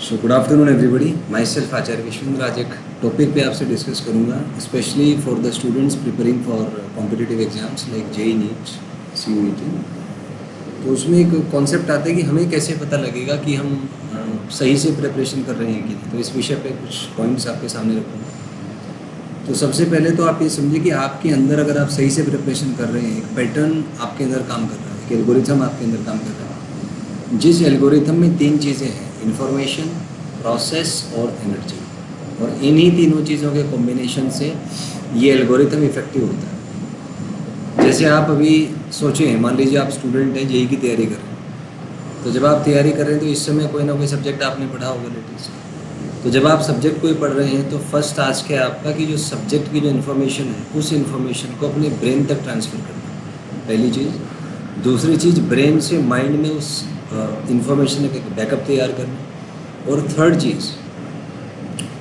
सो good afternoon everybody, myself Acharya Vishvendra. आज एक topic पे आपसे डिस्कस करूँगा, specially for the students preparing for competitive exams like JEE NEET, CUET। तो उसमें एक कॉन्सेप्ट आता है कि हमें कैसे पता लगेगा कि हम सही से प्रिपरेशन कर रहे हैं कि नहीं। तो इस विषय पे कुछ पॉइंट्स आपके सामने रखूँगा। तो सबसे पहले तो आप ये समझिए कि आपके अंदर अगर आप सही से प्रिपरेशन कर रहे हैं, एक पैटर्न आपके अंदर काम कर रहा है, एक एल्गोरिथम आपके अंदर काम कर रहा है। जिस एल्गोरिथम में तीन चीज़ें हैं, इंफॉर्मेशन, प्रोसेस और एनर्जी, और इन्हीं तीनों चीज़ों के कॉम्बिनेशन से ये एल्गोरिथम इफेक्टिव होता है। जैसे आप अभी सोचें, मान लीजिए आप स्टूडेंट हैं, जेई की तैयारी कर रहे हैं। तो जब आप तैयारी कर रहे हैं तो इस समय कोई ना कोई सब्जेक्ट आपने पढ़ा होगा लेटेस्ट। तो जब आप सब्जेक्ट कोई पढ़ रहे हैं तो फर्स्ट टास्क है आपका कि जो सब्जेक्ट की जो इन्फॉर्मेशन है, उस इन्फॉर्मेशन को अपने ब्रेन तक ट्रांसफ़र करना, पहली चीज़। दूसरी चीज़, ब्रेन से माइंड में उस इन्फॉर्मेशन का बैकअप तैयार करना। और थर्ड चीज़,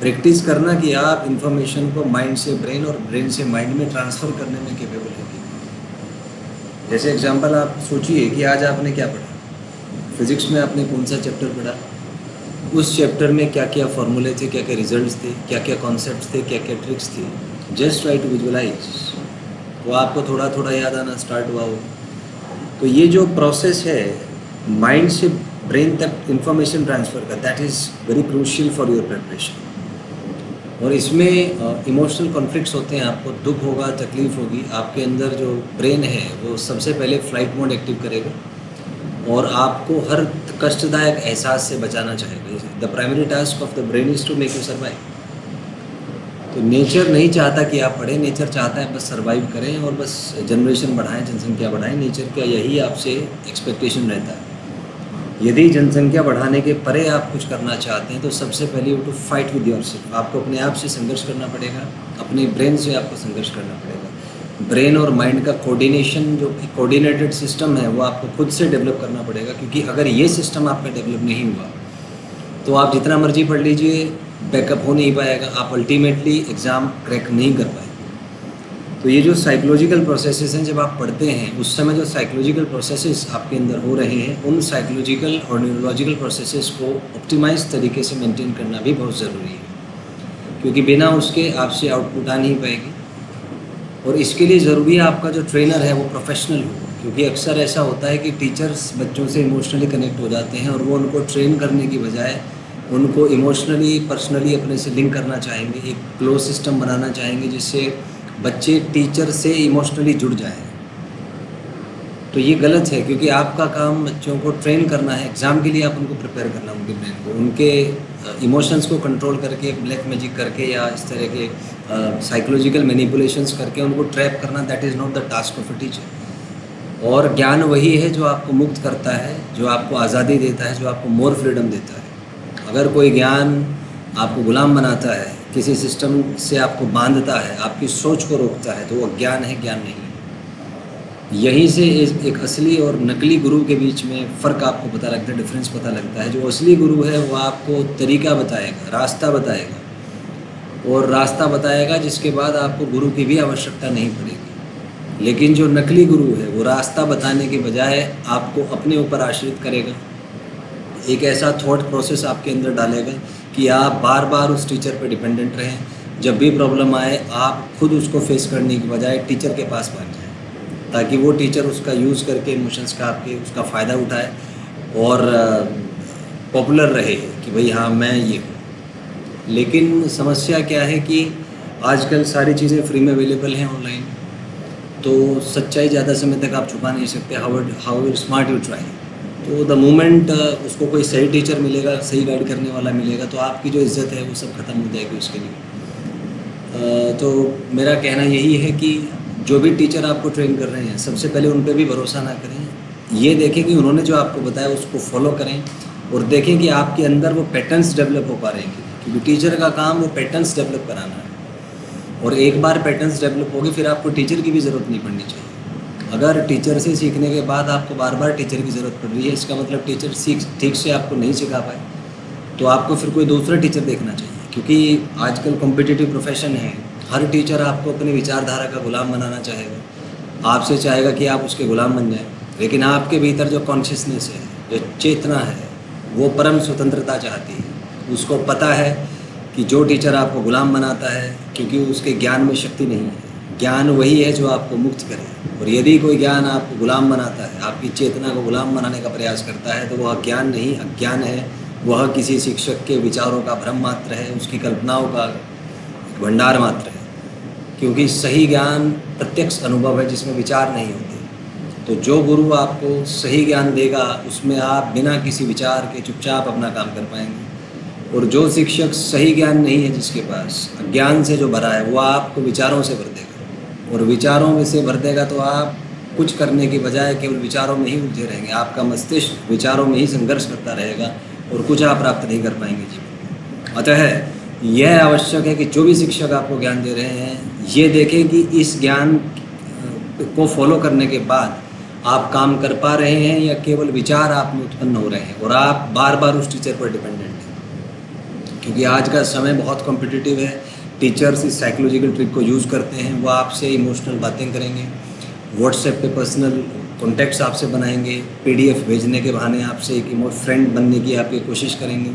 प्रैक्टिस करना कि आप इन्फॉर्मेशन को माइंड से ब्रेन और ब्रेन से माइंड में ट्रांसफ़र करने में कैपेबल है। जैसे एग्जांपल आप सोचिए कि आज आपने क्या पढ़ा, फिज़िक्स में आपने कौन सा चैप्टर पढ़ा, उस चैप्टर में क्या क्या फॉर्मूले थे, क्या क्या रिजल्ट्स थे, क्या क्या कॉन्सेप्ट्स थे, क्या क्या ट्रिक्स थी। जस्ट ट्राई टू विजुअलाइज, तो आपको थोड़ा थोड़ा याद आना स्टार्ट हुआ हो। तो ये जो प्रोसेस है माइंड से ब्रेन तक इंफॉर्मेशन ट्रांसफ़र का, that is very crucial for your preparation. और इसमें इमोशनल कॉन्फ्लिक्ट्स होते हैं, आपको दुख होगा, तकलीफ़ होगी। आपके अंदर जो ब्रेन है वो सबसे पहले फ़्लाइट मोड एक्टिव करेगा और आपको हर कष्टदायक एहसास से बचाना चाहेगा। The primary task of the brain is to make you survive. तो नेचर नहीं चाहता कि आप पढ़ें, नेचर चाहता है बस सर्वाइव करें और बस जनरेशन बढ़ाएं, जनसंख्या बढ़ाएं। नेचर का यही आपसे एक्सपेक्टेशन रहता है। यदि जनसंख्या बढ़ाने के परे आप कुछ करना चाहते हैं तो सबसे पहले you to fight with yourself. आपको अपने आप से संघर्ष करना पड़ेगा, अपने ब्रेन से आपको संघर्ष करना पड़ेगा। ब्रेन और माइंड का कोऑर्डिनेशन, जो कोऑर्डिनेटेड सिस्टम है, वो आपको खुद से डेवलप करना पड़ेगा। क्योंकि अगर ये सिस्टम आपका डेवलप नहीं हुआ तो आप जितना मर्जी पढ़ लीजिए, बैकअप हो नहीं पाएगा, आप अल्टीमेटली एग्ज़ाम क्रैक नहीं कर पाएंगे। तो ये जो साइकोलॉजिकल प्रोसेसेस हैं, जब आप पढ़ते हैं उस समय जो साइकोलॉजिकल प्रोसेसेस आपके अंदर हो रहे हैं, उन साइकोलॉजिकल और न्यूरोलॉजिकल प्रोसेसेस को ऑप्टिमाइज तरीके से मेंटेन करना भी बहुत ज़रूरी है। क्योंकि बिना उसके आपसे आउटपुट आ नहीं पाएगी। और इसके लिए ज़रूरी है आपका जो ट्रेनर है वो प्रोफेशनल हो। क्योंकि अक्सर ऐसा होता है कि टीचर्स बच्चों से इमोशनली कनेक्ट हो जाते हैं और वो उनको ट्रेन करने की बजाय उनको इमोशनली, पर्सनली अपने से लिंक करना चाहेंगे, एक क्लोज सिस्टम बनाना चाहेंगे जिससे बच्चे टीचर से इमोशनली जुड़ जाएं। तो ये गलत है, क्योंकि आपका काम बच्चों को ट्रेन करना है। एग्ज़ाम के लिए आप उनको प्रिपेयर करना, उनके ब्रेन को, उनके इमोशंस को कंट्रोल करके, ब्लैक मैजिक करके या इस तरह के साइकोलॉजिकल मैनिपुलेशंस करके उनको ट्रैप करना, that is not the task of a teacher. और ज्ञान वही है जो आपको मुक्त करता है, जो आपको आज़ादी देता है, जो आपको मोर फ्रीडम देता है। अगर कोई ज्ञान आपको गुलाम बनाता है, किसी सिस्टम से आपको बांधता है, आपकी सोच को रोकता है, तो वो अज्ञान है, ज्ञान नहीं है। यहीं से एक असली और नकली गुरु के बीच में फ़र्क आपको पता लगता है, डिफरेंस पता लगता है। जो असली गुरु है वो आपको तरीका बताएगा, रास्ता बताएगा, और रास्ता बताएगा जिसके बाद आपको गुरु की भी आवश्यकता नहीं पड़ेगी। लेकिन जो नकली गुरु है वो रास्ता बताने के बजाय आपको अपने ऊपर आश्रित करेगा, एक ऐसा थॉट प्रोसेस आपके अंदर डालेगा कि आप बार बार उस टीचर पर डिपेंडेंट रहें। जब भी प्रॉब्लम आए आप खुद उसको फेस करने की बजाय टीचर के पास भाग जाएं, ताकि वो टीचर उसका यूज़ करके इमोशंस का आपके उसका फ़ायदा उठाए और पॉपुलर रहे कि भाई हाँ मैं ये हूँ। लेकिन समस्या क्या है कि आजकल सारी चीज़ें फ्री में अवेलेबल हैं ऑनलाइन, तो सच्चाई ज़्यादा समय तक आप छुपा नहीं सकते, हाउ स्मार्ट यू ट्राई। तो द मोमेंट उसको कोई सही टीचर मिलेगा, सही गाइड करने वाला मिलेगा, तो आपकी जो इज़्ज़त है वो सब ख़त्म हो जाएगी उसके लिए। तो मेरा कहना यही है कि जो भी टीचर आपको ट्रेन कर रहे हैं, सबसे पहले उन पर भी भरोसा ना करें। ये देखें कि उन्होंने जो आपको बताया उसको फॉलो करें, और देखें कि आपके अंदर वो पैटर्न्स डेवलप हो पा रहे हैं। क्योंकि टीचर का काम वो पैटर्न्स डेवलप कराना है, और एक बार पैटर्न्स डेवलप हो गए फिर आपको टीचर की भी ज़रूरत नहीं पड़नी चाहिए। अगर टीचर से सीखने के बाद आपको बार बार टीचर की ज़रूरत पड़ रही है, इसका मतलब टीचर ठीक से आपको नहीं सिखा पाए, तो आपको फिर कोई दूसरा टीचर देखना चाहिए। क्योंकि आजकल कॉम्पिटिटिव प्रोफेशन है, हर टीचर आपको अपनी विचारधारा का गुलाम बनाना चाहेगा, आपसे चाहेगा कि आप उसके गुलाम बन जाएं। लेकिन आपके भीतर जो कॉन्शियसनेस है, जो चेतना है, वो परम स्वतंत्रता चाहती है। उसको पता है कि जो टीचर आपको गुलाम बनाता है, क्योंकि उसके ज्ञान में शक्ति नहीं है, ज्ञान वही है जो आपको मुक्त करे। और यदि कोई ज्ञान आपको गुलाम बनाता है, आपकी चेतना को गुलाम बनाने का प्रयास करता है, तो वह ज्ञान नहीं अज्ञान है। वह किसी शिक्षक के विचारों का भ्रम मात्र है, उसकी कल्पनाओं का भंडार मात्र है। क्योंकि सही ज्ञान प्रत्यक्ष अनुभव है जिसमें विचार नहीं होते। तो जो गुरु आपको सही ज्ञान देगा, उसमें आप बिना किसी विचार के चुपचाप अपना काम कर पाएंगे। और जो शिक्षक सही ज्ञान नहीं है, जिसके पास अज्ञान से जो भरा है, वो आपको विचारों से भर देगा। और विचारों में से भर देगा तो आप कुछ करने की बजाय केवल विचारों में ही उलझे रहेंगे। आपका मस्तिष्क विचारों में ही संघर्ष करता रहेगा और कुछ आप प्राप्त नहीं कर पाएंगे जीवन में। अतः यह आवश्यक है कि जो भी शिक्षक आपको ज्ञान दे रहे हैं, ये देखें कि इस ज्ञान को फॉलो करने के बाद आप काम कर पा रहे हैं या केवल विचार आप में उत्पन्न हो रहे हैं और आप बार बार उस टीचर पर डिपेंडेंट हैं। क्योंकि आज का समय बहुत कॉम्पिटिटिव है। टीचर्स इस साइकोलॉजिकल ट्रिक को यूज़ करते हैं। वो आपसे इमोशनल बातें करेंगे, व्हाट्सएप पे पर्सनल कॉन्टैक्ट्स आपसे बनाएंगे, पीडीएफ भेजने के बहाने आपसे एक फ्रेंड बनने की आपकी कोशिश करेंगे।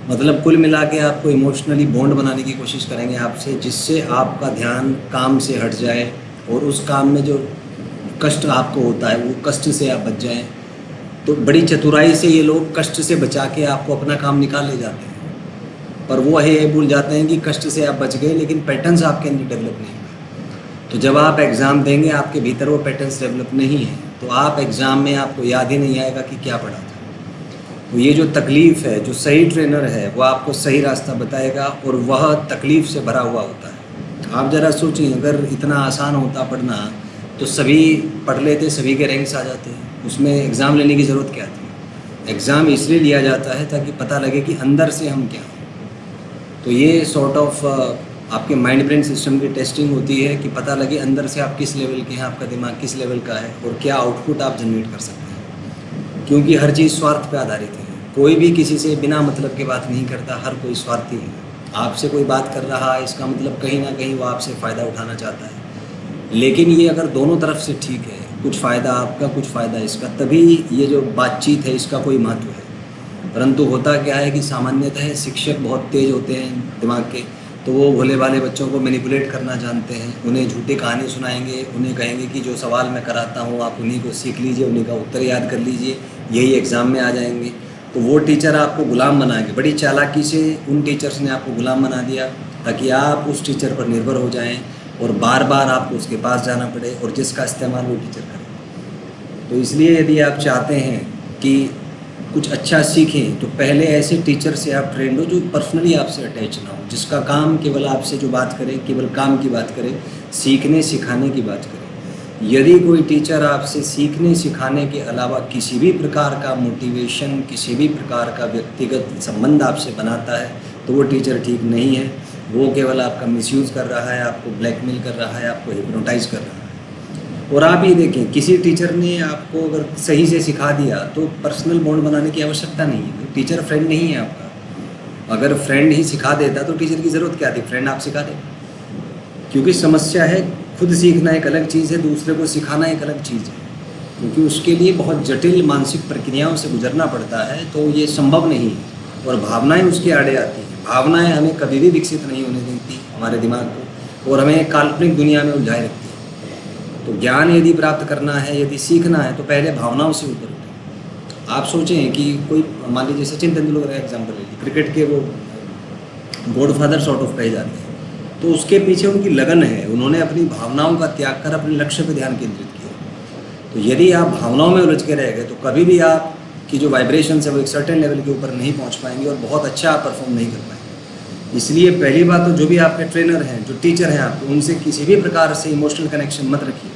मतलब कुल मिला के आपको इमोशनली बॉन्ड बनाने की कोशिश करेंगे आपसे, जिससे आपका ध्यान काम से हट जाए और उस काम में जो कष्ट आपको होता है वो कष्ट से आप बच जाएं। तो बड़ी चतुराई से ये लोग कष्ट से बचा के आपको अपना काम निकाल ले जाते हैं। पर वो ये भूल जाते हैं कि कष्ट से आप बच गए, लेकिन पैटर्न्स आपके अंदर डेवलप नहीं हुए। तो जब आप एग्ज़ाम देंगे, आपके भीतर वो पैटर्न्स डेवलप नहीं है, तो आप एग्ज़ाम में आपको याद ही नहीं आएगा कि क्या पढ़ा था। तो ये जो तकलीफ़ है, जो सही ट्रेनर है वो आपको सही रास्ता बताएगा और वह तकलीफ़ से भरा हुआ होता है। आप ज़रा सोचिए, अगर इतना आसान होता पढ़ना तो सभी पढ़ लेते, सभी के रैंक्स आ जाते हैं। उसमें एग्ज़ाम लेने की ज़रूरत क्या थी? एग्ज़ाम इसलिए लिया जाता है ताकि पता लगे कि अंदर से हम क्या हैं। तो ये सॉर्ट ऑफ आपके माइंड ब्रेन सिस्टम की टेस्टिंग होती है कि पता लगे अंदर से आप किस लेवल के हैं, आपका दिमाग किस लेवल का है और क्या आउटपुट आप जनरेट कर सकते हैं। क्योंकि हर चीज़ स्वार्थ पे आधारित है। कोई भी किसी से बिना मतलब के बात नहीं करता, हर कोई स्वार्थी है। आपसे कोई बात कर रहा है, इसका मतलब कहीं ना कहीं वो आपसे फ़ायदा उठाना चाहता है। लेकिन ये अगर दोनों तरफ से ठीक है, कुछ फ़ायदा आपका, कुछ फ़ायदा इसका, तभी ये जो बातचीत है इसका कोई महत्व है। परंतु होता क्या है कि सामान्यतः शिक्षक बहुत तेज़ होते हैं दिमाग के, तो वो भोले भाले बच्चों को मैनिपुलेट करना जानते हैं। उन्हें झूठी कहानी सुनाएंगे, उन्हें कहेंगे कि जो सवाल मैं कराता हूँ आप उन्हीं को सीख लीजिए, उन्हीं का उत्तर याद कर लीजिए, यही एग्ज़ाम में आ जाएंगे। तो वो टीचर आपको गुलाम बनाएंगे। बड़ी चालाकी से उन टीचर्स ने आपको गुलाम बना दिया ताकि आप उस टीचर पर निर्भर हो जाएँ और बार बार आपको उसके पास जाना पड़े और जिसका इस्तेमाल वो टीचर करे। तो इसलिए यदि आप चाहते हैं कि कुछ अच्छा सीखें, तो पहले ऐसे टीचर से आप ट्रेंड हो जो पर्सनली आपसे अटैच ना हो, जिसका काम केवल आपसे जो बात करे, केवल काम की बात करे, सीखने सिखाने की बात करे। यदि कोई टीचर आपसे सीखने सिखाने के अलावा किसी भी प्रकार का मोटिवेशन, किसी भी प्रकार का व्यक्तिगत संबंध आपसे बनाता है, तो वो टीचर ठीक नहीं है। वो केवल आपका मिसयूज़ कर रहा है, आपको ब्लैकमेल कर रहा है, आपको हिप्नोटाइज कर रहा है। और आप ये देखें, किसी टीचर ने आपको अगर सही से सिखा दिया तो पर्सनल बॉन्ड बनाने की आवश्यकता नहीं है। तो टीचर फ्रेंड नहीं है आपका। अगर फ्रेंड ही सिखा देता तो टीचर की ज़रूरत क्या थी? फ्रेंड आप सिखा दें। क्योंकि समस्या है, खुद सीखना एक अलग चीज़ है, दूसरे को सिखाना एक अलग चीज़ है। क्योंकि उसके लिए बहुत जटिल मानसिक प्रक्रियाओं से गुजरना पड़ता है, तो ये संभव नहीं है। और भावनाएँ उसके आड़े आती हैं। भावनाएँ हमें कभी भी विकसित नहीं होने देती हमारे दिमाग को, और हमें काल्पनिक दुनिया में उलझाए रखती है। तो ज्ञान यदि प्राप्त करना है, यदि सीखना है, तो पहले भावनाओं से ऊपर उठें। आप सोचें कि कोई, मान लीजिए सचिन तेंदुलकर का एग्जाम्पल लीजिए, क्रिकेट के वो गॉडफादर सॉर्ट ऑफ कहे जाते हैं। तो उसके पीछे उनकी लगन है, उन्होंने अपनी भावनाओं का त्याग कर अपने लक्ष्य पर ध्यान केंद्रित किया। तो यदि आप भावनाओं में उलझ के रह गए तो कभी भी आपकी जो वाइब्रेशन है वो एक सर्टेन लेवल के ऊपर नहीं पहुँच पाएंगे और बहुत अच्छा आप परफॉर्म नहीं कर पाएंगे। इसलिए पहली बात तो जो भी आपके ट्रेनर हैं, जो टीचर हैं आपके, उनसे किसी भी प्रकार से इमोशनल कनेक्शन मत रखिए।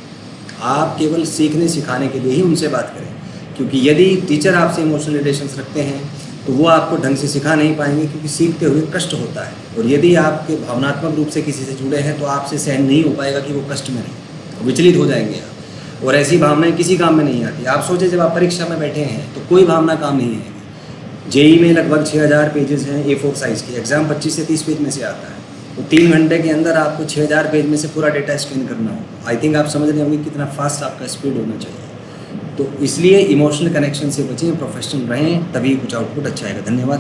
आप केवल सीखने सिखाने के लिए ही उनसे बात करें। क्योंकि यदि टीचर आपसे इमोशनल रिलेशंस रखते हैं तो वो आपको ढंग से सिखा नहीं पाएंगे, क्योंकि सीखते हुए कष्ट होता है। और यदि आपके भावनात्मक रूप से किसी से जुड़े हैं तो आपसे सहन नहीं हो पाएगा कि वो कष्ट में रहे, विचलित हो जाएंगे आप। और ऐसी भावनाएं किसी काम में नहीं आती। आप सोचें, जब आप परीक्षा में बैठे हैं तो कोई भावना काम नहीं आएगी। जेई में लगभग 6000 पेजेस हैं A4 साइज़ की। एग्ज़ाम 25 से 30 पेज में से आता है। तो 3 घंटे के अंदर आपको 6000 पेज में से पूरा डेटा स्कैन करना हो। आई थिंक आप समझ रहे होंगे कितना फास्ट आपका स्पीड होना चाहिए। तो इसलिए इमोशनल कनेक्शन से बचें, प्रोफेशनल रहें, तभी कुछ आउटपुट अच्छा आएगा। धन्यवाद।